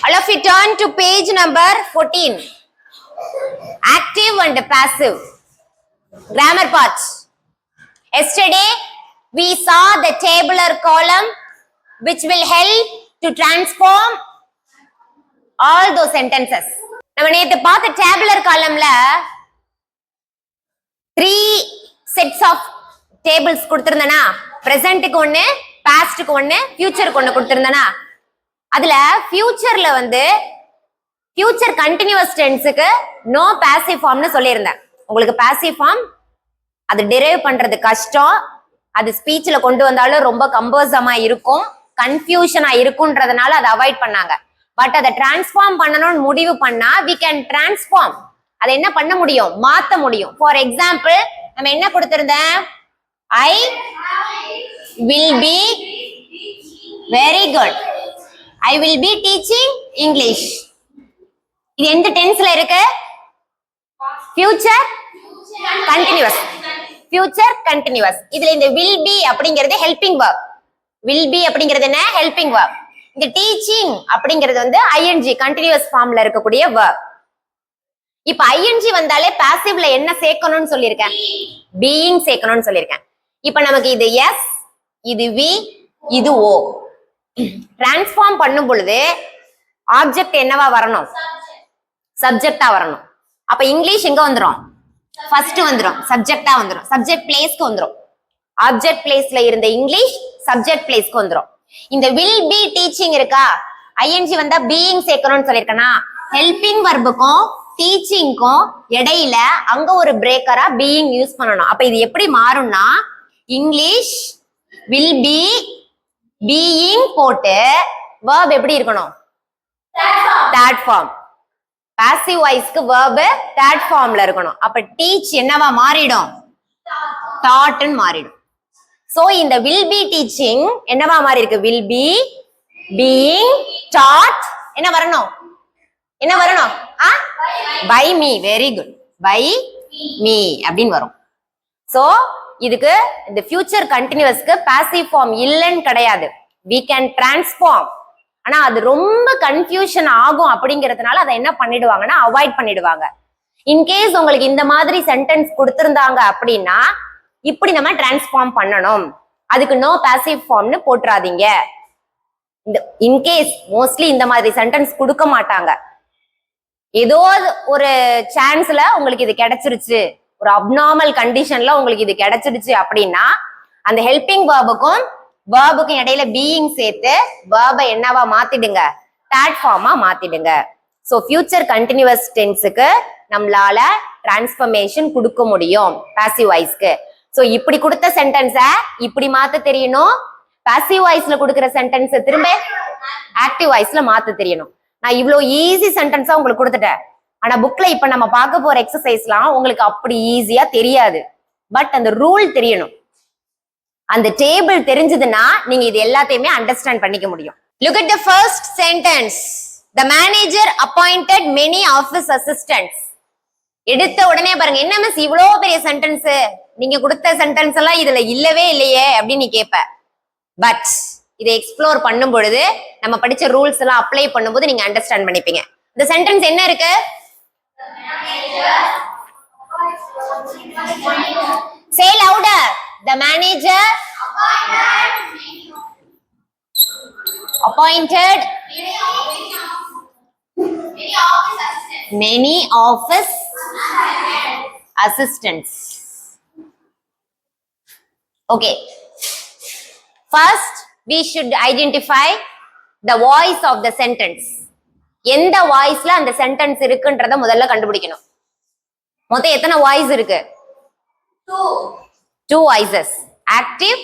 All of you turn to page number 14. Active and passive. Grammar parts. Yesterday, we saw the tabular column which will help to transform all those sentences. நம்ம நேத்து பார்த்த tabular columnல 3 sets of tables கொடுத்திருந்தனா, presentக்கு ஒன்னு, pastக்கு ஒன்னு, futureக்கு ஒன்னு கொடுத்திருந்தனா, அதுல futureல வந்து future continuous tenseக்கு no passive formனு சொல்லியிருந்தேன். உங்களுக்கு passive form அது derive பண்றது கஷ்டம், அது ஸ்பீச்ல கொண்டு வந்தாலும் ரொம்ப கம்போசமா இருக்கும், கன்ஃபியூஷனா இருக்கும்ன்றதுனால அதை அவாய்ட் பண்ணாங்க. பட் அதை டிரான்ஸ்ஃபார்ம் பண்ணணும்னு முடிவு பண்ணா we can transform. அதை என்ன பண்ண முடியும்? மாத்த முடியும். ஃபார் எக்ஸாம்பிள் நம்ம என்ன கொடுத்திருந்தேன்? I will be very good. I will be teaching English. இது எந்த டென்ஸ்ல இருக்கு? future continuous. future continuous. இதுல இந்த will be அப்படிங்கிறது helping verb. will be அப்படிங்கிறது என்ன? helping verb. இந்த teaching அப்படிங்கிறது வந்து ing continuous formல இருக்கக்கூடிய verb. இப்ப ing வந்தாலே passiveல என்ன சேர்க்கணும்னு சொல்லியிருக்கேன்? being சேர்க்கணும்னு சொல்லியிருக்கேன். இப்ப நமக்கு இது s, இது v, இது o. டிரான்ஸ்ஃபார்ம் பண்ணும் பொழுது ஆப்ஜெக்ட் என்னவா வரணும்? சப்ஜெக்டா வரணும். அப்ப இங்கிலீஷ் எங்க வந்துரும்? ஃபர்ஸ்ட் வந்துரும், சப்ஜெக்டா வந்துரும், சப்ஜெக்ட் பிளேஸ்க்கு வந்துரும். ஆப்ஜெக்ட் பிளேஸ்ல இருந்த இங்கிலீஷ் சப்ஜெக்ட் பிளேஸ்க்கு வந்துரும். இந்த will be teaching இருக்கா, ing வந்தா being சேர்க்கணும்னு சொல்லிருக்கனா, ஹெல்பிங் வர்புக்கும் டீச்சிங்க்கும் இடையில அங்க ஒரு பிரேக்கரா being யூஸ் பண்ணணும். அப்ப இது எப்படி மாறும்னா, இங்கிலீஷ் will be being போட்டு verb எப்படி இருக்கணும்? third form. passive voiceக்கு verb third formல இருக்கணும். அப்ப teach என்னவா மாறிடும்? taught ன்னு மாறிடும். சோ இந்த will be teaching என்னவா மாறி இருக்கு? will be being taught என்ன வரணும்? என்ன வரணும்? by me. very good. by me அப்படின்னு வரும். சோ இதுக்கு இந்த future continuousக்கு passive form இல்லன்னு கிடையாது. we can transform. ஆனா அது ரொம்ப கன்ஃபியூஷன் ஆகும் அப்படிங்கிறதுனால அதை என்ன பண்ணிடுவாங்கன்னா அவாய்ட் பண்ணிடுவாங்க. இன்கேஸ் உங்களுக்கு இந்த மாதிரி சென்டென்ஸ் கொடுத்திருந்தாங்க அப்படின்னா இப்படி நம்ம டிரான்ஸ்ஃபார்ம் பண்ணணும், அதுக்கு நோ பாசிவ் ஃபார்ம்னு போட்டுறாதீங்க. இந்த இன்கேஸ் மோஸ்ட்லி இந்த மாதிரி சென்டென்ஸ் கொடுக்க மாட்டாங்க. ஏதோ ஒரு சான்ஸ்ல உங்களுக்கு இது கிடைச்சிருச்சு, ஒரு அப்நார்மல் கண்டிஷன்ல உங்களுக்கு இது கிடைச்சிருச்சு அப்படின்னா அந்த ஹெல்பிங் வேர்புக்கும் வேர்புக்கும் இடையில பீயிங் சேர்த்து வேர்பை என்னவா மாத்திடுங்க? தேர்ட் ஃபார்மா மாத்திடுங்க. சோ ஃபியூச்சர் கண்டினியூஸ் டென்ஸுக்கு நம்மளால டிரான்ஸ்ஃபர்மேஷன் கொடுக்க முடியும் பாசிவ் வாய்ஸ்க்கு. சோ இப்படி கொடுத்த சென்டென்ஸை இப்படி மாத்த தெரியணும். பாசிவ் வாய்ஸ்ல கொடுக்குற சென்டென்ஸை திரும்ப ஆக்டிவ் வாய்ஸ்ல மாத்த தெரியணும். நான் இவ்வளவு ஈஸி சென்டென்ஸா உங்களுக்கு கொடுத்துட்டேன். ஆனா புக்ல இப்ப நம்ம பார்க்க போற எக்ஸசைஸ்லாம் உங்களுக்கு அப்படி ஈஸியா தெரியாது. பட் அந்த ரூல் தெரியணும். அந்த டேபிள் தெரிஞ்சதுன்னா நீங்க இது எல்லாத்தையுமே அண்டர்ஸ்டாண்ட் பண்ணிக்க முடியும். Look at the first sentence. The manager appointed many office assistants. எடுத்த உடனே பாருங்க, என்ன மிஸ் இவ்வளோ பெரிய சென்டென்ஸ், நீங்க கொடுத்த சென்டென்ஸ் எல்லாம் இதுல இல்லவே இல்லையே அப்படின்னு நீ கேட்ப. பட் இதை எக்ஸ்ப்ளோர் பண்ணும் பொழுது நம்ம படிச்ச ரூல்ஸ் எல்லாம் அப்ளை பண்ணும்போது நீங்க அண்டர்ஸ்டாண்ட் பண்ணிப்பீங்க. இந்த சென்டென்ஸ் என்ன இருக்கு? Say louder. The manager appointed many office assistants. Okay. First, we should identify the voice of the sentence. எந்த வாய்ஸ்ல அந்த சென்டென்ஸ் இருக்குன்றத முதல்ல கண்டுபிடிக்கணும். மொத்தம் எத்தனை வாய்ஸ் இருக்கு? two voices, active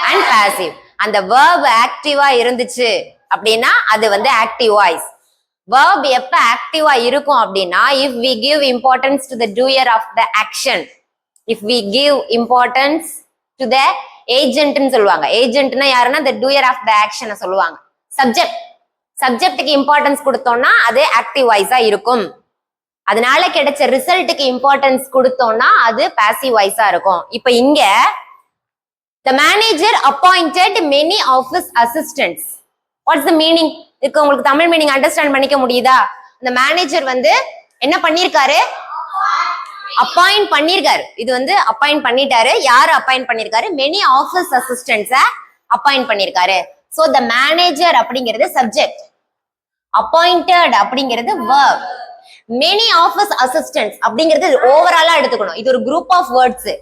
and passive. அந்த verb ஆக்டிவா இருந்துச்சு அப்படின்னா அது வந்து ஆக்டிவ் வாய்ஸ். verb எப்ப ஆக்டிவா இருக்கும் அப்படின்னா if we give importance to the doer of the action, if we give importance to the agent ன்னு சொல்லுவாங்க. ஏஜென்ட்னா யாருன்னா the doer of the action சொல்லுவாங்க. சப்ஜெக்ட்டுக்கு இம்பார்ட்டன்ஸ் கொடுத்தோம்னா அது ஆக்டிவ் வாய்ஸா இருக்கும். அதனால கிடைச்ச ரிசல்ட்டுக்கு இம்பார்ட்டன்ஸ் கொடுத்தோம்னா அது பாசிவ் வாய்ஸா இருக்கும். இப்ப இங்க the manager appointed many office assistants. What's the meaning? இதுக்கு உங்களுக்கு தமிழ் மீனிங் அண்டர்ஸ்டாண்ட் பண்ணிக்க முடியுதா? இந்த மேனேஜர் வந்து என்ன பண்ணிருக்காரு? அப்பாயிண்ட் பண்ணிருக்காரு. இது வந்து அப்பாயிண்ட் பண்ணிட்டாரு. யாரு அப்பாயிண்ட் பண்ணிருக்காரு? மெனி ஆபீஸ் அசிஸ்டன்ட்ஸ அப்பாயிண்ட் பண்ணிருக்காரு. சோ த மேனேஜர் அப்படிங்கிறது சப்ஜெக்ட், அப்பாயிண்டட் அப்படிங்கிறது verb, மெனி ஆபீஸ் அசிஸ்டன்ட்ஸ் அப்படிங்கிறது ஓவராலா எடுத்துக்கணும். இது ஒரு குரூப் ஆஃப் வேர்ட்ஸ்.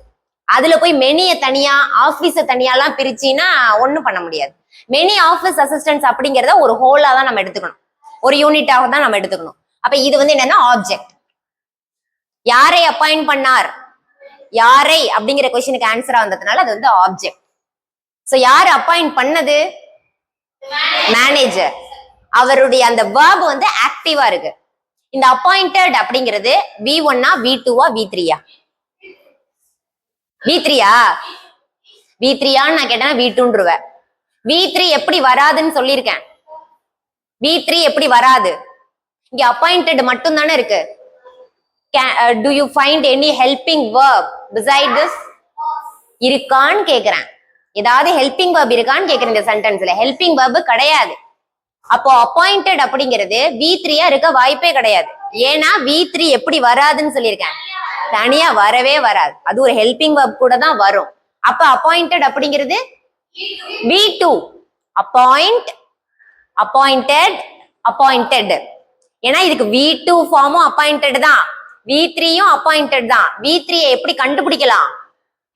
அதுல போய் மெனிய தனியா ஆபீஸ தனியாலாம் பிரிச்சினா ஒண்ணும் பண்ண முடியாது. மெனி ஆபீஸ் அசிஸ்டன்ட்ஸ் அப்படிங்கறத ஒரு ஹோலா தான் நம்ம எடுத்துக்கணும், ஒரு யூனிட்டாக தான் நம்ம எடுத்துக்கணும். அப்ப இது வந்து என்னன்னா ஆப்ஜெக்ட். யாரை அப்பாயிண்ட் பண்ணார்? யாரை அப்படிங்கிற கொஸ்டினுக்கு ஆன்சரா வந்ததுனால அது வந்து ஆப்ஜெக்ட். சோ யாரு அப்பாயிண்ட் பண்ணது? மேனேஜர். அவருடைய அந்த verb வந்து ஆக்டிவா இருக்கு. இந்த அப்பாயிண்டட் அப்படிங்கிறது V1 V2 V3 V3 V3 நான் கேட்டேன்னா V2ன்றுவேன். V3 எப்படி வராதுன்னு சொல்லியிருக்கேன். V3 எப்படி வராது? இங்க அப்பாயிண்டட் மட்டும் தானே இருக்கு. Do you find any helping verb beside this? இருக்கான்னு கேக்குறேன். ஏதாவது ஹெல்பிங் verb இருக்கான்னு கேக்குறேன். இந்த சென்டென்ஸ்ல ஹெல்பிங் verb கிடையாது. அப்போ அப்பாயிண்டட் அப்படிங்கிறது V3 இருக்க வாய்ப்பே கிடையாது. ஏன்னா V3 எப்படி வராதுன்னு சொல்லியிருக்கேன். தனியா வரவே வராது. அது ஒரு ஹெல்பிங் verb கூட தான் வரும். அப்ப அப்பாயிண்டட் அப்படிங்கிறது V2. Appoint, appointed, appointed. ஏன்னா இதுக்கு V2 ஃபார்மும் அப்பாயிண்டட் தான், V3யும் அப்பாயிண்டட் தான். V3 எப்படி கண்டுபிடிக்கலாம்?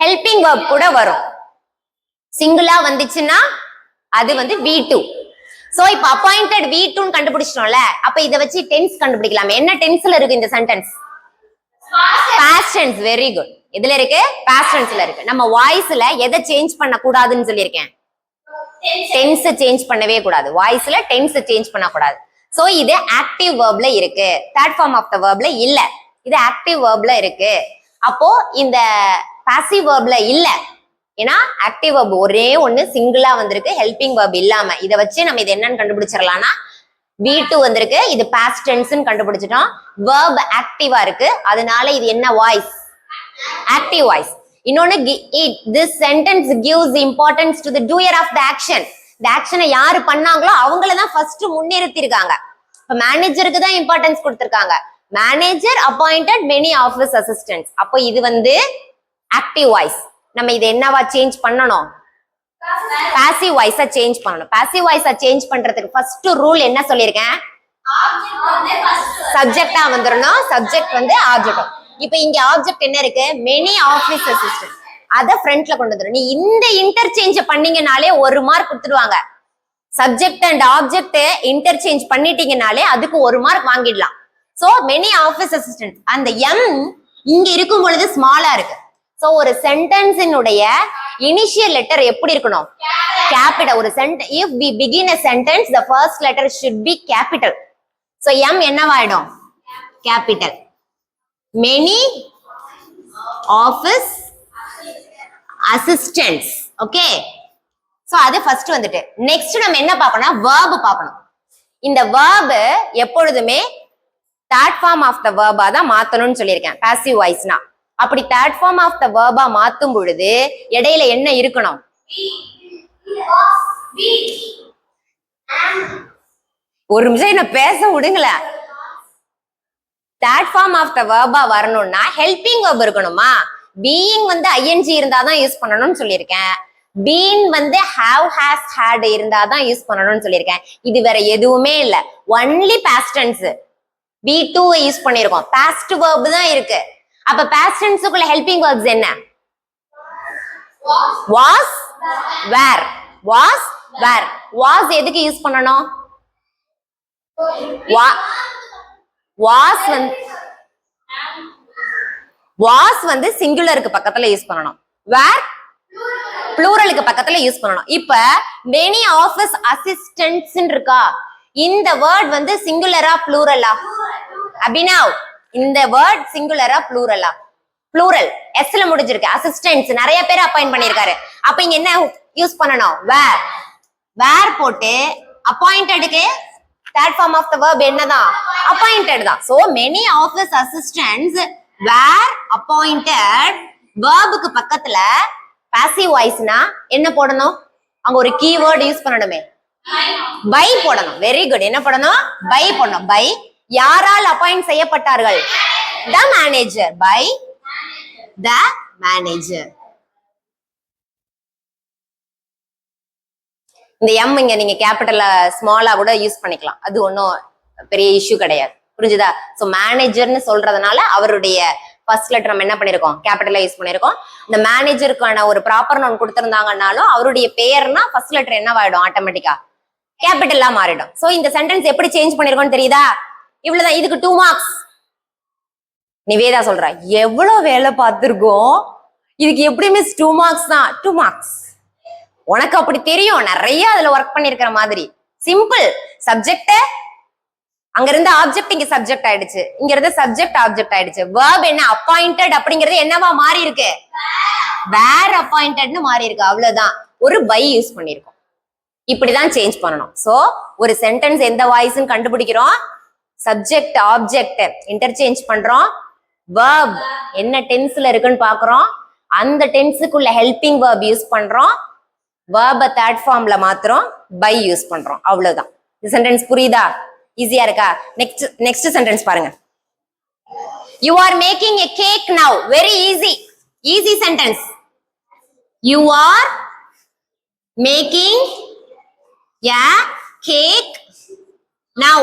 ஹெல்பிங் verb கூட வரும். சிங்கிளா வந்துச்சுன்னா அது வந்து V2. சோ இப்ப அப்பாயிண்டட் V2ன்னு கண்டுபிடிச்சிட்டோம்ல. அப்ப இத வச்சு டென்ஸ் கண்டுபிடிக்கலாம். என்ன டென்ஸ்ல இருக்கு இந்த sentence? Past tense. Very good. எதுல இருக்கு? பாஸ்ட் டென்ஸ்ல இருக்கு. நம்ம வாய்ஸ்ல எதை சேஞ்ச் பண்ண கூடாதுன்னு சொல்லியிருக்கேன்? டென்ஸ் சேஞ்ச் பண்ணவே கூடாது. வாய்ஸ்ல டென்ஸ் சேஞ்ச் பண்ண கூடாது. சோ இது ஆக்டிவ் வெர்ப்ல இருக்கு, தேர்ட் ஃபார்ம் ஆஃப் த வெர்ப்ல இல்ல. இது ஆக்டிவ் வெர்ப்ல இருக்கு. அப்போ இந்த பாசிவ் வெர்ப்ல இல்ல. ஏன்னா ஆக்டிவ் வெர்ப் ஒரே ஒண்ணு சிங்கிளா வந்திருக்கு, ஹெல்பிங் வெர்ப் இல்லாம. இத வச்சு நம்ம இது என்னன்னு கண்டுபிடிச்சிடலாம்னா V2 வந்திருக்கு, இது பாஸ்ட் டென்ஸ்னு கண்டுபிடிச்சிட்டோம். வெர்ப் ஆக்டிவா இருக்கு, அதனால இது என்ன வாய்ஸ்? Active voice. இன்னொன்னு this sentence gives importance to the doer of the action. இந்த ஆக்ஷனை யாரு பண்ணாங்களோ அவங்கள தான் ஃபர்ஸ்ட் முன்னிறுத்தி இருக்காங்க. இப்ப மேனேஜருக்கு தான் இம்பார்ட்டன்ஸ் கொடுத்திருக்காங்க. Manager appointed many office assistants. அப்போ இது வந்து ஆக்டிவ் வாய்ஸ். நம்ம இது என்னவா சேஞ்ச் பண்ணணும்? பாசிவ் வாய்ஸா சேஞ்ச் பண்ணணும். பாசிவ் வாய்ஸா சேஞ்ச் பண்றதுக்கு ஃபர்ஸ்ட் ரூல் என்ன சொல்லியிருக்கேன்? சப்ஜெக்டா வந்துடணும். சப்ஜெக்ட் வந்து ஆப்ஜெக்ட். இப்ப இங்க ஆப்ஜெக்ட் என்ன இருக்கு? Many office assistant. அத ஃப்ரண்ட்ல கொண்டு வந்துடும். நீ இந்த இன்டர்சேஞ்ச் பண்ணீங்கனாலே ஒரு மார்க் கொடுத்துடுவாங்க. சப்ஜெக்ட் அண்ட் ஆப்ஜெக்ட் இன்டர்சேஞ்ச் பண்ணிட்டீங்கனாலே அதுக்கு ஒரு மார்க் வாங்கிடலாம். So many office assistant. அந்த எம் இங்க இருக்கும் பொழுது ஸ்மாலா இருக்கு. சோ ஒரு சென்டென்ஸினுடைய இனிஷியல் லெட்டர் எப்படி இருக்கணும்? கேபிட்டல். ஒரு sentence if we begin a sentence the first letter should be capital. so m என்னவாயிடும்? capital. many office assistants. okay, so அது ஃபர்ஸ்ட் வந்துட்டு. நெக்ஸ்ட் நம்ம என்ன பார்க்கணும்னா verb பார்க்கணும். இந்த verb எப்பொழுதுமே third form of the verb தான் மாத்தணும்னு சொல்லியிருக்கேன். பாசிவ் வாய்ஸ்னா அப்படி third form of the verb மாத்தும் பொழுது இடையில என்ன இருக்கணும்? ஒரு நிமிஷம் என்ன பேச விடுங்கள. Third form of the verb வரணும்னா ஹெல்பிங் verb இருக்கணுமா? பீயிங் வந்து ing இருந்தாதான் யூஸ் பண்ணணும்னு சொல்லியிருக்கேன். பீன் வந்து have has had இருந்தாதான் யூஸ் பண்ணணும்னு சொல்லியிருக்கேன். இது வேற எதுவுமே இல்ல, only past tense. V2 use பண்ணிருக்கோம். பாஸ்ட் verb தான் இருக்கு. அப்ப பாஸ்ட் டென்ஸ்க்குள்ள ஹெல்பிங் verbs என்ன? was, were. was, were. was எதுக்கு யூஸ் பண்ணணும்? was வந்து சிங்குலருக்கு பக்கத்துல யூஸ் பண்ணணும். were ப்ளூரலுக்கு பக்கத்துல யூஸ் பண்ணணும். இப்ப many office assistants இருக்கா, இந்த வேர்ட் வந்து சிங்குலரா ப்ளூரலா? அபினவ், இந்த வேர்ட் சிங்குலரா ப்ளூரலா? ப்ளூரல். எஸ்ல முடிஞ்சிருக்கு. அசிஸ்டன்ட்ஸ் நிறைய பேர் அப்பாயிண்ட் பண்ணிருக்காரு. அப்ப இங்க என்ன யூஸ் பண்ணணும்? வேர். வேர் போட்டு அப்பாயிண்டடுக்கு third form of the verb என்னதான்? அப்பாயிண்டட் தான். So many office assistants were appointed. verb-க்கு பக்கத்துல பாசிவ் வாய்ஸ்னா என்ன போடணும்? அங்க ஒரு கீவேர்ட் யூஸ் பண்ணணுமே. பை போடணும். Very good. என்ன போடணும்? பை போடணும். பை யாரால் அப்பாயிண்ட் செய்யப்பட்டார்கள்? The manager. By the manager. இந்த எம் இங்க நீங்க கேபிட்டல்ல ஸ்மாலா கூட யூஸ் பண்ணிக்கலாம். அது ஒன்றும் பெரிய இஷ்யூ கிடையாது. புரிஞ்சுதா? சோ மேனேஜர்னு சொல்றதுனால அவருடைய ஃபர்ஸ்ட் லெட்டர் நம்ம என்ன பண்ணிருக்கோம்? கேபிட்டலா யூஸ் பண்ணிருக்கோம். இந்த மேனேஜருக்கான ஒரு ப்ராப்பர் நவுன் கொடுத்திருந்தாங்கன்னாலும் அவருடைய பெயர்னா ஃபர்ஸ்ட் லெட்டர் என்னவாயிடும்? ஆட்டோமேட்டிக்கா கேபிட்டலா மாறிடும். சோ இந்த சென்டென்ஸ் எப்படி சேஞ்ச் பண்ணிருக்கோம்னு தெரியுதா? இவ்வளவுதான். இதுக்கு 2 மார்க்ஸ். நிவேதா சொல்றா, எவ்வளவு வேலை பார்த்திருக்கோம், இதுக்கு எப்படி மிஸ் 2 மார்க்ஸ் தான்? 2 மார்க்ஸ். உனக்கு அப்படி தெரியும், நிறைய அதுல ஒர்க் பண்ணிருக்கிற மாதிரி. சிம்பிள். சப்ஜெக்ட் அங்க இருந்து ஆப்ஜெக்ட் இங்க சப்ஜெக்ட் ஆயிடுச்சு, இங்க இருந்து சப்ஜெக்ட் ஆப்ஜெக்ட் ஆயிடுச்சு. verb என்ன? அப்பாயிண்டட் அப்படிங்கிறது என்னவா மாறி இருக்கு? வேர் அப்பாயிண்டட்னு மாறி இருக்கு. அவ்வளவுதான். ஒரு பை யூஸ் பண்ணிருக்கோம். இப்படிதான் சேஞ்ச் பண்ணணும். சோ ஒரு சென்டென்ஸ் எந்த வாய்ஸ்ன்னு கண்டுபிடிக்கிறோம். சப்ஜெக்ட் ஆப்ஜெக்ட் இன்டர்சேஞ்ச் பண்றோம். verb என்ன டென்ஸ்ல இருக்குன்னு பாக்குறோம். அந்த டென்ஸுக்குள்ள ஹெல்பிங் verb யூஸ் பண்றோம். verb தேர்ட் ஃபார்ம்ல மாத்துறோம். பை யூஸ் பண்றோம். அவ்வளவுதான். இந்த சென்டென்ஸ் புரியுதா? ஈஸியா இருக்கா? நெக்ஸ்ட் சென்டென்ஸ் பாருங்க. You are making a cake now. Very easy. Easy sentence. You are making a cake now.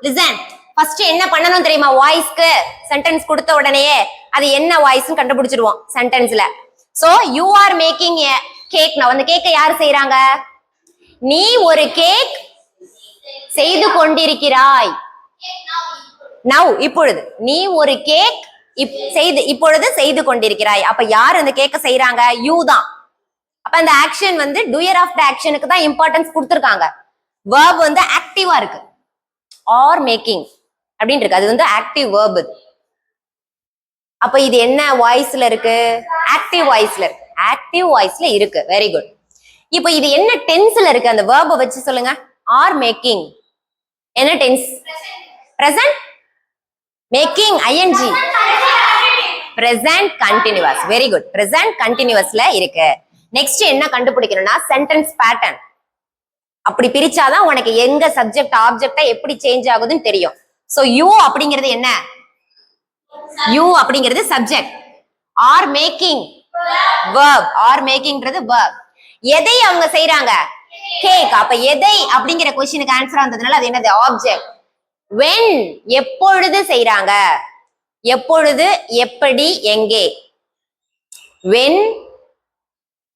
Listen. First என்ன பண்ணணும் தெரியுமா? வாய்ஸ்க்கு சென்டென்ஸ் கொடுத்த உடனேயே அது என்ன வாய்ஸ்னு கண்டுபிடிச்சிடுவோம் சென்டென்ஸ்ல. So you are making a cake now. அந்த கேக்கை யார் செய்யறாங்க? நீ ஒரு கேக் செய்து கொண்டிருக்கிறாய். நவ் இப்பொழுது. நீ ஒரு கேக் இப்பொழுது செய்து கொண்டிருக்கிறாய். அப்ப யார் அந்த கேக்கை செய்யறாங்க? யூ தான். அப்ப அந்த ஆக்ஷன் வந்து டூயர் ஆஃப் த ஆக்ஷனுக்கு தான் இம்பார்ட்டன்ஸ் கொடுத்திருக்காங்க. verb வந்து ஆக்டிவா இருக்கு. ஆர் மேக்கிங் அப்படின்னு இருக்கு. அது வந்து ஆக்டிவ் verb. அப்ப இது என்ன வாய்ஸ்ல இருக்கு? ஆக்டிவ் வாய்ஸ்ல இருக்கு. ஆக்டிவ் வாய்ஸ்ல இருக்கு. Very good. இப்போ இது என்ன டென்ஸ்ல இருக்கு? அந்த verb வச்சு சொல்லுங்க. ஆர் மேக்கிங் என்ன tense? Present. Making ing. Present continuous. Very good. Present கண்டினியூஸ்ல இருக்கு. நெக்ஸ்ட் என்ன கண்டுபிடிக்கணும்னா சென்டென்ஸ் பேட்டர்ன். அப்படி பிரிச்சாதான் உனக்கு எங்க சப்ஜெக்ட் ஆப்ஜெக்டா எப்படி சேஞ்ச் ஆகுதுன்னு தெரியும். சோ யூ அப்படிங்கிறது என்ன? யூ அப்படிங்கிறது subject. Are making verb. Are மேக்கிங்ன்றது verb. எதை அவங்க செய்யறாங்க? கேக். அப்ப எதை அப்படிங்கிற क्वेश्चनக்கு ஆன்சர் வந்ததுனால அது என்னது? ஆப்ஜெக்ட். when எப்பொழுது செய்யறாங்க? எப்பொழுது, எப்படி, எங்கே. when,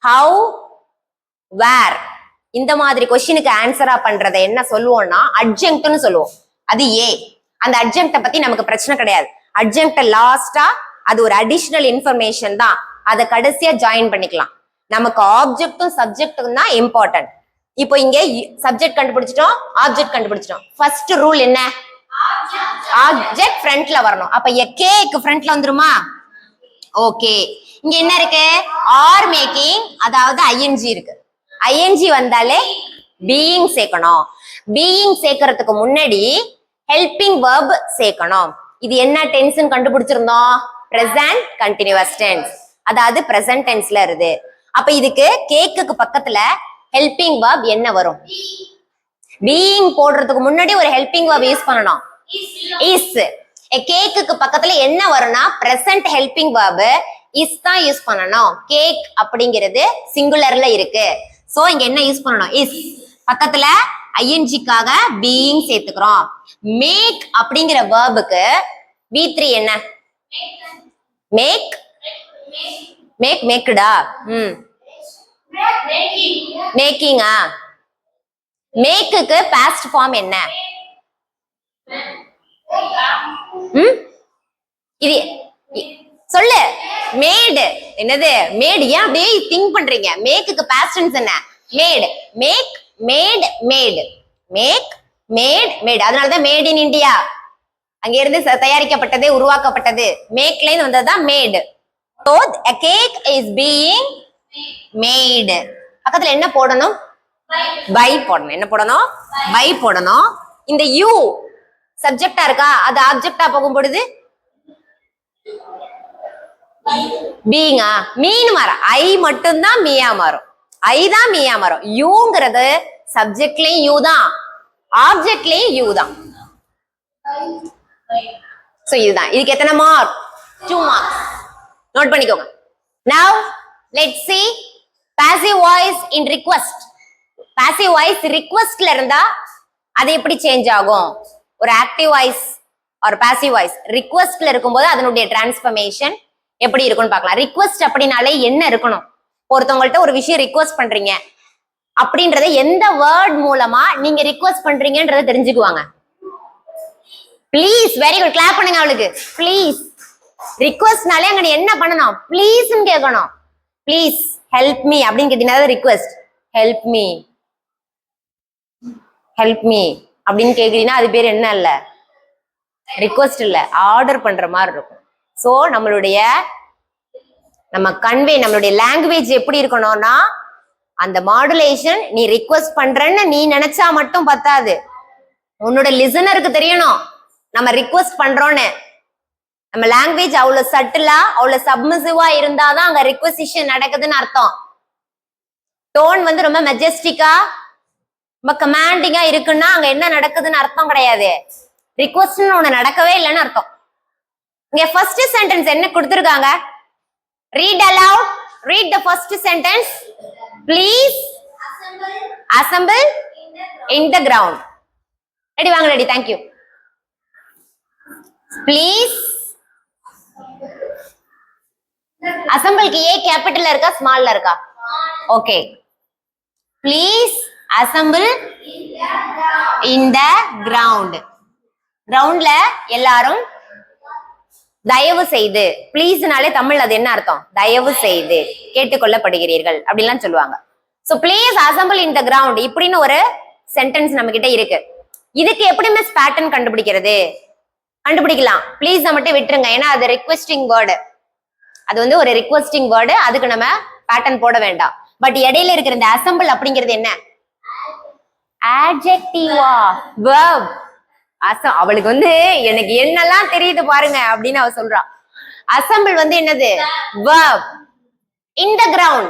how, where. இந்த மாதிரி क्वेश्चनக்கு ஆன்சரா பண்றதை என்ன சொல்லுவோம்னா அட்ஜங்க்ட்னு சொல்லுவோம். அது ஏ. அந்த அட்ஜங்க்ட பத்தி நமக்கு பிரச்சனை கிடையாது. அட்ஜங்க்ட் லாஸ்டா அது ஒரு அடிஷனல் இன்ஃபர்மேஷன் தான். அதை கடைசியா ஜாயின் பண்ணிக்கலாம். நமக்கு ஆப்ஜெக்டும் சப்ஜெக்டும் தான் இம்பார்ட்டன்ட். இப்போ இங்க சப்ஜெக்ட் கண்டுபிடிச்சிட்டோம், ஆப்ஜெக்ட் கண்டுபிடிச்சிட்டோம். ஃபர்ஸ்ட் ரூல் என்ன? ஆப்ஜெக்ட் ஃப்ரண்ட்ல வரணும். அப்ப கேக்கு ஃப்ரண்ட்ல வந்துருமா? ஓகே. இங்க என்ன இருக்கு? ஆர் மேக்கிங், அதாவது ஐஎன்ஜி இருக்கு. ஐஎன்ஜி வந்தாலே பீயிங் சேர்க்கணும். பீயிங் சேர்க்கறதுக்கு முன்னாடி ஹெல்பிங் verb சேர்க்கணும். இது என்ன டென்ஸ்னு கண்டுபிடிச்சிருந்தோம்? Present continuous tense. அதாவது பிரசன்ட் டென்ஸ்ல இருக்கு. அப்ப இதுக்கு கேக்குக்கு பக்கத்துல ஹெல்பிங் verb என்ன வரும்? பீயிங் போடுறதுக்கு முன்னாடி ஒரு ஹெல்பிங் verb யூஸ் பண்ணணும். இஸ். கேக்குக்கு பக்கத்துல என்ன வரும்னா பிரசன்ட் ஹெல்பிங் verb இஸ் தான் யூஸ் பண்ணணும். கேக் அப்படிங்கிறது சிங்குலர்ல இருக்கு. சோ இங்க என்ன யூஸ் பண்ணணும்? இஸ். பக்கத்துல ஐஎன்ஜிக்காக பீயிங் சேர்த்துக்கிறோம். மேக் அப்படிங்கிற verb-க்கு V3 என்ன? மேக். மேக் மேக்டா? மேக்கிங்கா? மேக்குக்கு பாஸ்ட் ஃபார்ம் என்ன? இது சொல்லு. மேடு. என்னது? மேடு. ஏன் அப்படியே திங்க் பண்றீங்க? மேக்குக்கு பாஸ்ட் டென்ஸ் என்ன? Made. Make, made, made. Make, made, made. அதனாலதான் மேட் இன் இந்தியா. அங்க இருந்து தயாரிக்கப்பட்டது, உருவாக்கப்பட்டது. மேக்ல இருந்து வந்ததுதான் made. So a cake is being made. பக்கத்துல என்ன போடணும்? பை போடணும். என்ன போடணும்? பை போடணும். இந்த யூ சப்ஜெக்டா இருக்கா? அது ஆப்ஜெக்டா போகும் பொழுது பீங்கா மீன் மாறும். ஐ மட்டும்தான் மீயா மாறும். ஐ தான் மீயா மாறும். யூங்கிறது சப்ஜெக்ட்லயும் யூ தான், ஆப்ஜெக்ட்லயும் யூ தான். சோ இதுதான். இதுக்கு எத்தனை மார்க்? 2 மார்க்ஸ். நோட் பண்ணிக்கோங்க. Now let's see passive voice in request. passive voice requestல இருந்தா அது எப்படி சேஞ்ச் ஆகும்? ஒரு ஆக்டிவ் வாய்ஸ் ஒரு பாசிவ் வாய்ஸ் ரிக்வெஸ்ட்ல இருக்கும்போது அதனுடைய டிரான்ஸ்ஃபர்மேஷன் எப்படி இருக்கும்னு பார்க்கலாம். ரிக்வெஸ்ட் அப்படினாலே என்ன இருக்கணும்? ஒருத்தவங்கள்ட்ட ஒரு விஷயம் ரிக்வெஸ்ட் பண்றீங்க அப்படின்றத எந்த வேர்ட் மூலமா நீங்க ரிக்வெஸ்ட் பண்றீங்கன்றத தெரிஞ்சுக்குவாங்க. ப்ளீஸ், வெரி குட், கிளாப் பண்ணுங்க அவளுக்கு. ப்ளீஸ், ரிக்வெஸ்ட்னாலே அங்க நீ என்ன பண்ணணும்? ப்ளீஸ்ன்னு கேட்கணும். ப்ளீஸ் ஹெல்ப் மீ அப்படின்னு கேட்டீங்கன்னா request. Help me, help me அப்படின்னு கேக்குறீங்கன்னா அது பேர் என்ன இல்ல? ரிக்வெஸ்ட் இல்ல, ஆர்டர் பண்ற மாதிரி இருக்கும். சோ நம்ம கன்வே நம்மளுடைய லாங்குவேஜ் எப்படி இருக்கணும்னா அந்த மாடுலேஷன் நீ ரிக்வெஸ்ட் பண்றன்னு நீ நினைச்சா மட்டும் பத்தாது, உன்னோட லிசனருக்கு தெரியணும் நம்ம ரிக்வெஸ்ட் பண்றோம்னு. நம்ம லாங்குவேஜ் அவ்வளவு சட்டிலா அவ்வளவு சப்மிசிவா இருந்தாதான் அங்க ரிக்வெஸ்டிஷன் நடக்குதுன்னு அர்த்தம். டோன் வந்து ரொம்ப மெஜஸ்டிக்கா ரொம்ப கமாண்டிங்கா இருக்குன்னா அங்க என்ன நடக்குதுன்னு அர்த்தம் கிடையாது. ரிக்வெஸ்ட்னு ஒண்ணு நடக்கவே இல்லைன்னு அர்த்தம். இங்க ஃபர்ஸ்ட் சென்டென்ஸ் என்ன கொடுத்திருக்காங்க? Read allowed. Read the first sentence. Please assemble in the ground. Ready வாங்க, ரெடி, thank you. ப்ளீஸ் அசம்பிள்க்கு ஏ கேபிட்டல்ல இருக்கா ஸ்மால்ல இருக்கா? Okay. Please assemble in the ground. கிரவுண்ட்ல எல்லாரும் தயவு செய்து. ப்ளீஸ்னாலே தமிழ் அது என்ன அர்த்தம்? தயவு செய்து கேட்டுக்கொள்ளப்படுகிறீர்கள் அப்படின்லாம் சொல்லுவாங்க. So please assemble in the ground இப்படின்னு ஒரு சென்டென்ஸ் நம்ம கிட்ட இருக்கு. இதுக்கு எப்படி மிஸ் பேட்டர்ன் கண்டுபிடிக்கிறது? கண்டுபிடிக்கலாம். ப்ளீஸ் மட்டும் விட்டுருங்க, ஏன்னா அது ரிக்வெஸ்டிங் வேர்டு. அது வந்து ஒரு ரிக்வெஸ்டிங் வேர்டு, அதுக்கு நம்ம பேட்டர்ன் போட வேண்டாம். பட் இடையில இருக்கிற இந்த assemble அப்படிங்கிறது என்ன? adjective-ஆ? verb. அவளுக்கு வந்து எனக்கு என்னெல்லாம் தெரியுது பாருங்க அப்படின்னு அவ சொல்றா. assemble வந்து என்னது? verb. in the ground.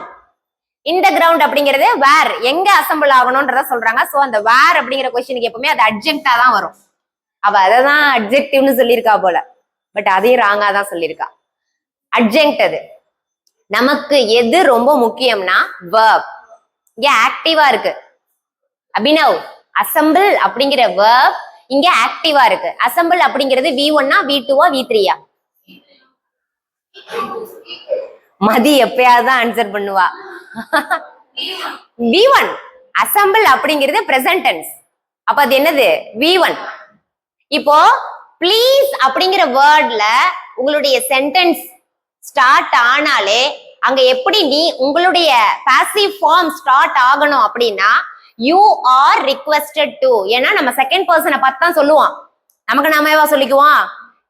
in the ground அப்படிங்கிறது where, எங்க assemble ஆகணும்ன்றத சொல்றாங்க. சோ அந்த where அப்படிங்கிற கொஸ்டினுக்கு எப்பவுமே அது adjective-ஆ தான் வரும். அவ அததான் adjectiveனு சொல்லியிருக்கா போல, பட் அதையும் ராங்கா தான் சொல்லியிருக்கா. adjunct அது. நமக்கு எது ரொம்ப முக்கியம்னா verb. இங்க ஆக்டிவா இருக்கு. அபினவ், assemble அப்படிங்கிற verb இங்க ஆக்டிவா இருக்கு. assemble அப்படிங்கிறது V1-ஆ V2-ஆ V3-ஆ? மதி எப்பயாவது தான் ஆன்சர் பண்ணுவா. V1. assemble அப்படிங்கிறது பிரசன்ட் டென்ஸ். அப்ப அது என்னது? V1. இப்போ ப்ளீஸ் அப்படிங்கிற வேர்ட்ல உங்களுடைய சென்டென்ஸ் ஸ்டார்ட் ஆனாலே அங்க எப்படி நீ உங்களுடைய பாசிவ் ஃபார்ம் ஸ்டார்ட் ஆகணும் அப்படின்னா யூ ஆர் ரிக்வெஸ்டட் டு. ஏன்னா நம்ம செகண்ட் பர்சனை பார்த்து தான் சொல்லுவோம். நமக்கு நாமேவா சொல்லிக்குவோம்?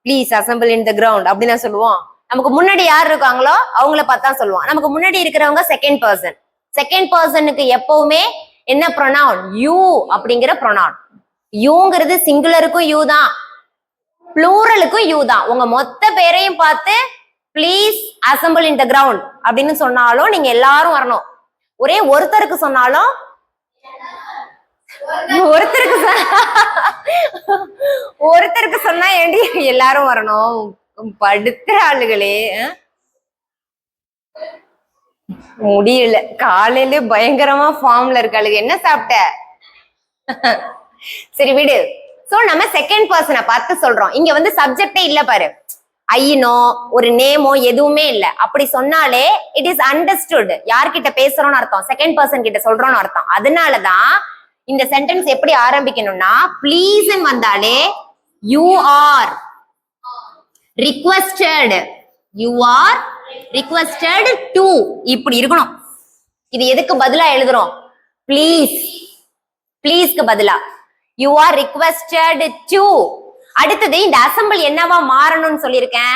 Please assemble in the ground அப்படின்னு தான் சொல்லுவோம். நமக்கு முன்னாடி யார் இருக்காங்களோ அவங்கள பார்த்து தான் சொல்லுவோம். நமக்கு முன்னாடி இருக்கிறவங்க செகண்ட் பர்சன். செகண்ட் பர்சனுக்கு எப்பவுமே என்ன ப்ரொனவுன்? யூ அப்படிங்கிற ப்ரொனவுன். யூங்கிறது சிங்குலருக்கும் யூ தான், ப்ளூரலுக்கும் யூ தான். உங்க மொத்த பேரையும் பார்த்து please assemble in the ground அப்படின்னு சொன்னாலும் நீங்க எல்லாரும் வரணும். ஒரே ஒருத்தருக்கு சொன்னாலும் ஒருத்தருக்கு சொன்னா ஏண்டி எல்லாரும் வரணும்? படுத்துற ஆளுகளே. முடியல, காலையில பயங்கரமா ஃபார்ம்ல இருக்காளுங்க. என்ன சாப்பிட்ட? சரி விடு. சோ நம்ம செகண்ட் பர்சனை பார்த்து சொல்றோம். இங்க வந்து சப்ஜெக்டே இல்ல பாரு, ஐயனோ ஒரு நேமோ எதுவுமே இல்ல. அப்படி சொன்னாலே இட் இஸ் அண்டர்ஸ்டுட், யார்கிட்ட பேசுறோம்னு அர்த்தம், செகண்ட் பர்சன் கிட்ட சொல்றோம்னு அர்த்தம். அதனாலதான் இந்த சென்டென்ஸ் எப்படி ஆரம்பிக்கணும்னா ப்ளீஸ் வந்தாலே you are requested, you are requested to இப்படி இருக்கணும். இது எதுக்கு பதிலா எழுதுறோம்? ப்ளீஸ். ப்ளீஸ்க்கு பதிலா யூ ஆர் ரிக்வெஸ்டட் டு. அடுத்தது இந்த அசம்பிள் என்னவா மாறணும்னு சொல்லியிருக்கேன்.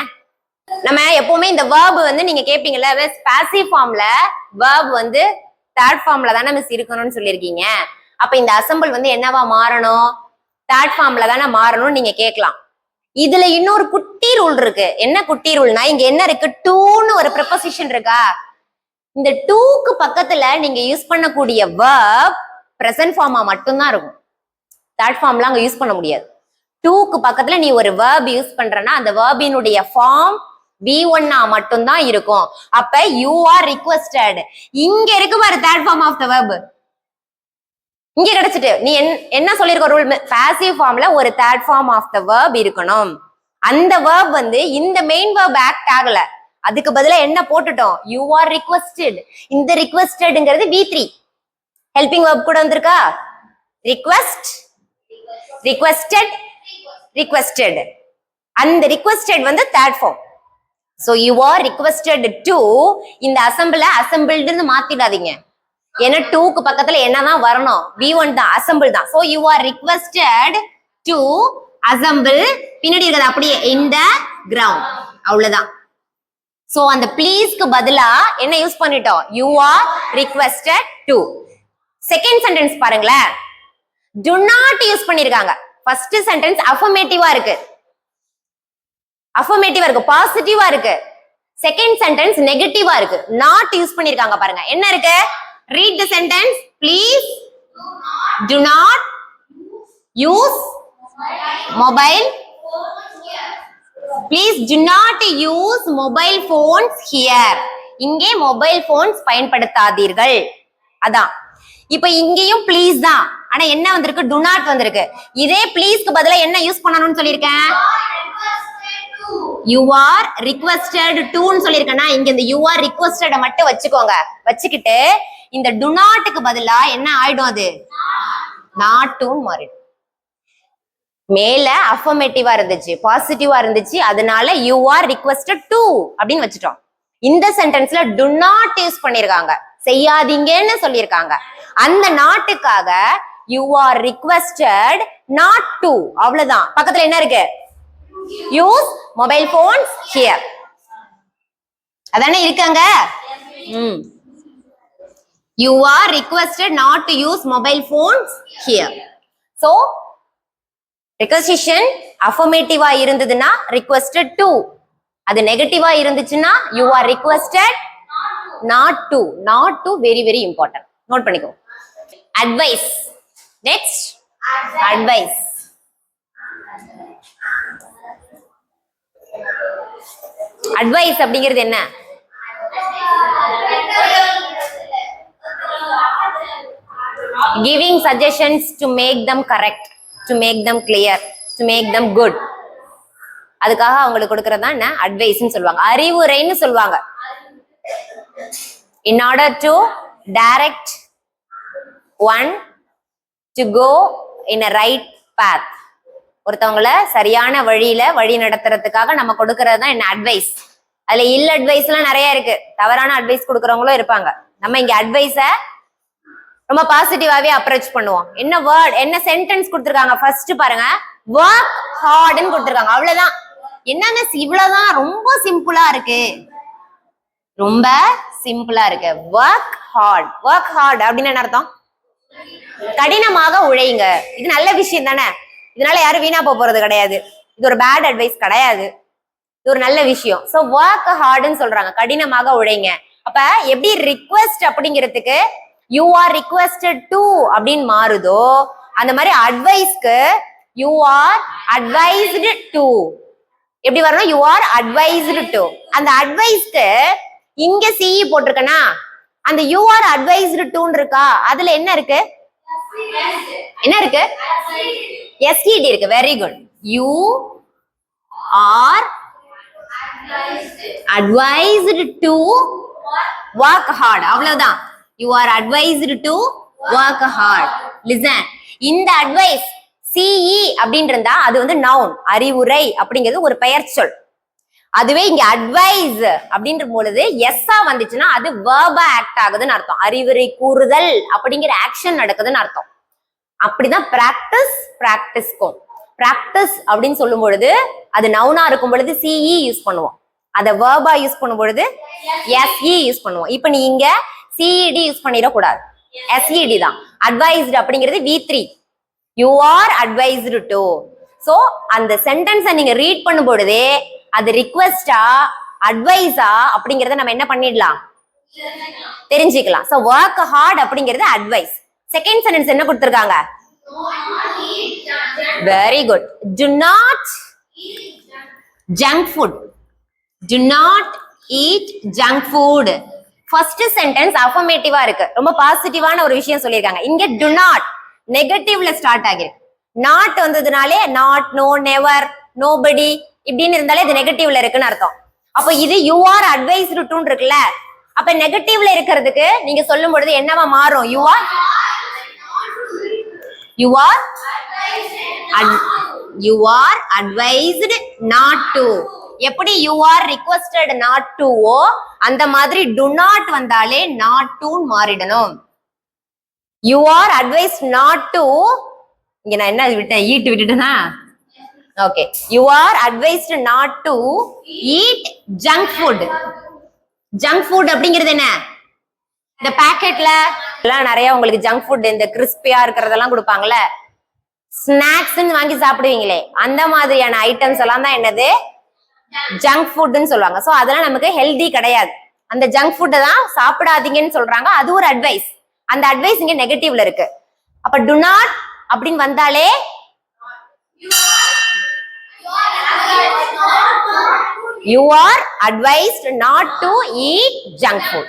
நம்ம எப்பவுமே இந்த வேர்ப் வந்து நீங்க கேட்பீங்கல்ல, பாசிவ் ஃபார்ம்ல வேர்ப் வந்து தேர்ட் ஃபார்ம்ல தானே மிஸ் இருக்கணும்னு சொல்லியிருக்கீங்க. அப்ப இந்த அசம்பிள் வந்து என்னவா மாறணும்? தேர்ட் ஃபார்ம்ல தானே மாறணும்னு நீங்க கேட்கலாம். இதுல இன்னொரு குட்டி ரூல் இருக்கு. என்ன குட்டி ரூல்னா, இங்க என்ன இருக்கு? டூன்னு ஒரு ப்ரிபோசிஷன் இருக்கா? இந்த டூக்கு பக்கத்துல நீங்க யூஸ் பண்ணக்கூடிய வேர்ப் பிரசன்ட் ஃபார்மா மட்டும்தான் இருக்கும். தேர்ட் ஃபார்ம்லாம் அங்க யூஸ் பண்ண முடியாது. டூக்கு பக்கத்துல நீ ஒரு வேர்ப் யூஸ் பண்றனா அந்த வேர்பினுடைய ஃபார்ம் V1 மட்டும்தான் இருக்கும். அப்ப யூ ஆர் ரிக்வெஸ்டட் இங்க இருக்கு பாரு third form of the verb. இங்க கிடைச்சிட்டு நீ என்ன சொல்லிருக்க ரூல், பாசிவ் ஃபார்ம்ல ஒரு third form of the verb இருக்கணும். அந்த வேர்ப் வந்து இந்த மெயின் வேர்ப் ஆக்ட் ஆகல, அதுக்கு பதிலா என்ன போட்டுட்டோம், யூ ஆர் ரிக்வெஸ்டட். இந்த ரிக்வெஸ்டட்ங்கிறது V3 ஹெல்பிங் வேர்ப் கூட வந்திருக்கா. Request, requested, requested. அந்த ரிக்வெஸ்டட் வந்து third form. So you are requested to, இந்த அசம்பிள அசம்பிள்டுன்னு மாத்திடாதீங்க. ஏன்னா டூக்கு பக்கத்துல என்னதான் வரணும், V1 தான், அசம்பிள் தான். So you are requested to assemble, பின்னாடி இருக்கிறது அப்படியே இந்த கிரவுண்ட், அவ்வளவுதான். சோ அந்த ப்ளீஸ்க்கு பதிலா என்ன யூஸ் பண்ணிட்டோம், you are requested to. Second sentence பாருங்களேன், டு நாட் யூஸ் பண்ணிருக்காங்க. ஃபர்ஸ்ட் சென்டென்ஸ் அஃபர்மேட்டிவா இருக்கு, அஃபர்மேட்டிவா இருக்கு, பாசிட்டிவா இருக்கு. செகண்ட் சென்டென்ஸ் நெகட்டிவா இருக்கு, நாட் யூஸ் பண்ணிருக்காங்க. பாருங்க என்ன இருக்கு, read the sentence. Please do not use mobile. Please do not use mobile phones here. இங்கே மொபைல் போன்ஸ் பயன்படுத்தாதீர்கள். அதான் இப்ப இங்கேயும் ப்ளீஸ் தான், ஆனா என்ன வந்திருக்கு, do not வந்திருக்கு. இதே ப்ளீஸ்க்கு பதிலா என்ன யூஸ் பண்ணணும்னு சொல்லியிருக்கேன், you are requested to ன்னு சொல்லியிருக்கேன்னா இங்க இந்த you are requested மட்டும் வச்சுக்கோங்க. வச்சுக்கிட்டு இந்த do notக்கு பதிலா என்ன ஆயிடும், அது not to மாறிடும். மேல அஃபர்மேட்டிவா இருந்துச்சு, பாசிட்டிவா இருந்துச்சு, அதனால you are requested to அப்படின்னு வச்சுட்டோம். இந்த சென்டென்ஸ்ல do not யூஸ் பண்ணிருக்காங்க, செய்யாதீங்கன்னு சொல்லியிருக்காங்க. அந்த நாட்டுக்காக you are requested not to, அவ்வளவுதான். பக்கத்துல என்ன இருக்கு, use mobile phones here. அதானே இருக்காங்க. You are requested not to use mobile phones here. So requisition affirmative-ஆ இருந்ததுன்னா requested to, அது நெகட்டிவா இருந்துச்சுன்னா you are requested not to. Not to very very important, note பண்ணிக்கோ. Advice. Next, advice. அட்வைஸ் அப்படிங்கிறது என்ன, giving suggestions to make them correct, to make them clear, to make them good. அதுக்காக அவங்களுக்கு கொடுக்கறது தான் என்ன, அட்வைஸ்னு சொல்லுவாங்க, அறிவுரைன்னு சொல்லுவாங்க. in order to direct one to go in a right path, ஒருத்தவங்கள சரியான வழியில வழி நடத்துறதுக்காக நம்ம கொடுக்கறது தான் என்ன, அட்வைஸ். அதுல இல்ல அட்வைஸ் எல்லாம் நிறைய இருக்கு, தவறான அட்வைஸ் கொடுக்கறவங்களும் இருப்பாங்க. நம்ம இங்க அட்வைஸ ரொம்ப பாசிட்டிவாவே அப்ரோச் பண்ணுவோம். என்ன வேர்ட், என்ன சென்டென்ஸ் கொடுத்திருக்காங்க, ஃபர்ஸ்ட் பாருங்க, work hardன்னு கொடுத்திருக்காங்க, அவ்வளவுதான். என்னங்க இவ்வளவுதான், ரொம்ப சிம்பிளா இருக்கு, ரொம்ப சிம்பிளா இருக்கு. work hard, work hard அப்படின்னு என்ன அர்த்தம், கடினமாக உழைங்க. இது நல்ல விஷயம் தானே, இதனால யாரும் வீணா போறது கிடையாது, இது ஒரு பேட் அட்வைஸ் கிடையாது, இது ஒரு நல்ல விஷயம். சோ ஒர்க் ஹார்ட்னு சொல்றாங்க, கடினமாக உழைங்க. அப்ப எப்படி ரிக்வெஸ்ட் அப்படிங்கிறதுக்கு யூ ஆர் ரிக்வெஸ்டட் டு அப்படின்னு மாறுதோ, அந்த மாதிரி அட்வைஸ்க்கு யூ ஆர் அட்வைஸ்டு டு எப்படி வரணும், யூ ஆர் அட்வைஸ்டு டு. அந்த அட்வைஸ்க்கு இங்க சிஇ போட்டிருக்கனா, அந்த யூ ஆர் அட்வைஸ்டு டுன்னு இருக்கா, அதுல என்ன இருக்கு, என்ன இருக்கு, SED இருக்கு. Very good. You are advised to work hard, அவ்வளவுதான். you are advised to work hard. listen, இந்த அட்வைஸ் CE அப்படின்னு இருந்தா அது வந்து நவுன், அறிவுரை அப்படிங்கிறது ஒரு பெயர் சொல். அதுவே இங்க அட்வைஸ் அப்படின்ற பொழுது எஸ்ஸா வந்துச்சுன்னா அது வேர்பா ஆக்ட் ஆகுதுன்னு அர்த்தம், அறிவுரை கூறுதல் அப்படிங்கிற ஆக்ஷன் நடக்குதுன்னு அர்த்தம். அப்படிதான் பிராக்டிஸ்க்கும் பிராக்டிஸ் அப்படின்னு சொல்லும் பொழுது அது நவுனா இருக்கும் பொழுது CE யூஸ் பண்ணுவோம், அதை வேர்பா யூஸ் பண்ணும் பொழுது SE யூஸ் பண்ணுவோம். இப்ப நீ இங்க CED யூஸ் பண்ணிடக்கூடாது, SED தான். அட்வைஸ்டு அப்படிங்கிறது V3, you are advised to. So அந்த சென்டென்ஸை நீங்க ரீட் பண்ணும் பொழுதே அது ரிக்வெஸ்டா அட்வைஸா அப்படிங்கறத நம்ம என்ன பண்ணிடலாம், தெரிஞ்சுக்கலாம். சோ ஒர்க் ஹார்ட் அப்படிங்கிறது அட்வைஸ், செகண்ட் சென்டென்ஸ் என்ன கொடுத்திருக்காங்க? Very good. Do not junk food. Do not eat junk food. First sentence அஃபர்மேட்டிவா இருக்கு, ரொம்ப பாசிட்டிவான ஒரு விஷயம் சொல்லியிருக்காங்க. இங்க do not நெகட்டிவ்ல ஸ்டார்ட் ஆகிருக்கு. நாட் வந்ததுனாலே நாட், நோ, நெவர், நோபடி இப்படின்னு இருந்தாலே இது நெகட்டிவ்ல இருக்குன்னு அர்த்தம். அப்ப இது யூ ஆர் அட்வைஸ்டு டுன்னு இருக்குல்ல, அப்ப நெகட்டிவ்ல இருக்கிறதுக்கு நீங்க சொல்லும் பொழுது என்னவா மாறும்? You are advised not to. எப்படி you are requested not to oh அந்த மாதிரி டு நாட் வந்தாலே நாட் டு மாறிடணும். You are advised not to, இங்க நான் என்ன விட்டேன்? ஈட் விட்டுட்டேனா? Okay. You are advised not to eat junk food. Junk food அப்படிங்கிறது என்ன? இந்த பாக்கெட்ல எல்லாம் நிறைய உங்களுக்கு ஜங்க் ஃபுட், இந்த கிறிஸ்பியா இருக்கிறதெல்லாம் கொடுப்பாங்கல்ல, ஸ்நாக்ஸ் வாங்கி சாப்பிடுவீங்களே, அந்த மாதிரியான ஐட்டம்ஸ் எல்லாம் தான் என்னது? ஜங்க் ஃபுட்னு சொல்லுவாங்க. சோ அதெல்லாம் நமக்கு ஹெல்தி கிடையாது. அந்த ஜங்க் ஃபுட்டை தான் சாப்பிடாதீங்கன்னு சொல்றாங்க. அது ஒரு அட்வைஸ். அந்த அட்வைஸ் இங்க நெகட்டிவ்ல இருக்கு. அப்ப டு நாட் அப்படின்னு வந்தாலே you are advised not to eat junk food.